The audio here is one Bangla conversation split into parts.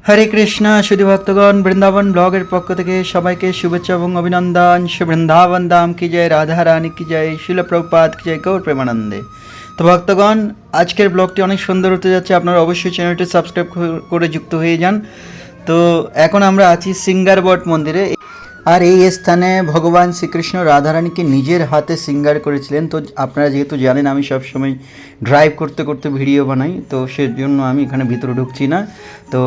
হরে কৃষ্ণ শুধু ভক্তগণ বৃন্দাবন ব্লগের পক্ষ থেকে সবাইকে শুভেচ্ছা এবং অভিনন্দন। বৃন্দাবন ধাম কি জয়, রাধা রানী কি জয়, শিল প্রভুপাদ কি জয়, গৌর প্রেমানন্দে। তো ভক্তগণ, আজকের ব্লগটি অনেক সুন্দর হতে যাচ্ছে, আপনারা অবশ্যই চ্যানেলটি সাবস্ক্রাইব করে যুক্ত হয়ে যান। তো এখন আমরা আছি সিঙ্গারবট মন্দিরে, আর এই স্থানে ভগবান শ্রীকৃষ্ণ রাধারানীকে নিজের হাতে সিঙ্গার করেছিলেন। তো আপনারা যেহেতু জানেন আমি সবসময় ড্রাইভ করতে করতে ভিডিও বানাই, তো সেজন্য আমি এখানে ভিতরে ঢুকছি না। তো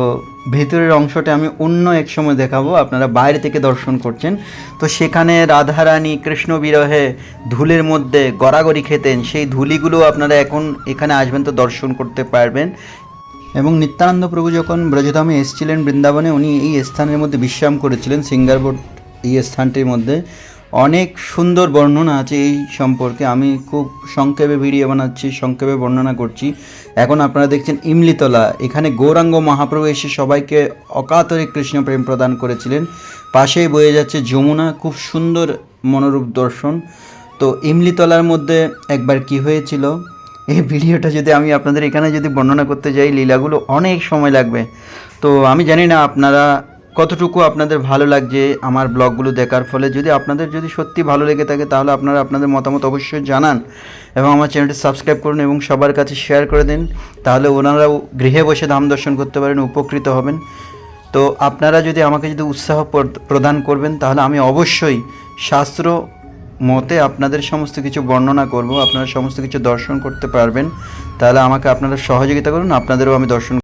ভেতরের অংশটা আমি অন্য এক সময় দেখাবো, আপনারা বাইরে থেকে দর্শন করছেন। তো সেখানে রাধারানী কৃষ্ণ বিরহে ধুলের মধ্যে গড়াগড়ি খেতেন, সেই ধুলিগুলো আপনারা এখন এখানে আসবেন তো দর্শন করতে পারবেন। এবং নিত্যানন্দ প্রভু যখন ব্রজধামে এসেছিলেন বৃন্দাবনে, উনি এই স্থানের মধ্যে বিশ্রাম করেছিলেন। সিঙ্গারবট এই স্থানটির মধ্যে অনেক সুন্দর বর্ণনা আছে এই সম্পর্কে। আমি খুব সংক্ষেপে ভিডিও বানাচ্ছি, সংক্ষেপে বর্ণনা করছি। এখন আপনারা দেখছেন ইমলিতলা, এখানে গৌরাঙ্গ মহাপ্রভু এসে সবাইকে অকাতরে কৃষ্ণ প্রেম প্রদান করেছিলেন। পাশেই বয়ে যাচ্ছে যমুনা, খুব সুন্দর মনোরূপ দর্শন। তো ইমলিতলার মধ্যে একবার কি হয়েছিল, এই ভিডিওটা যদি আমি আপনাদের এখানে যদি বর্ণনা করতে যাই, লীলাগুলো অনেক সময় লাগবে। তো আমি জানি না আপনারা কতটুকু আপনাদের ভালো লাগছে আমার ব্লগগুলো দেখার ফলে। যদি আপনাদের যদি সত্যি ভালো লেগে থাকে তাহলে আপনারা আপনাদের মতামত অবশ্যই জানান এবং আমার চ্যানেলটি সাবস্ক্রাইব করুন এবং সবার কাছে শেয়ার করে দিন, তাহলে ওনারাও গৃহে বসে ধাম দর্শন করতে পারেন, উপকৃত হবেন। তো আপনারা যদি আমাকে যদি উৎসাহ প্রদান করবেন তাহলে আমি অবশ্যই শাস্ত্র মতে আপনাদের সমস্ত কিছু বর্ণনা করব, আপনারা সমস্ত কিছু দর্শন করতে পারবেন। তাহলে আমাকে আপনারা সহযোগিতা করুন, আপনাদেরও আমি দর্শন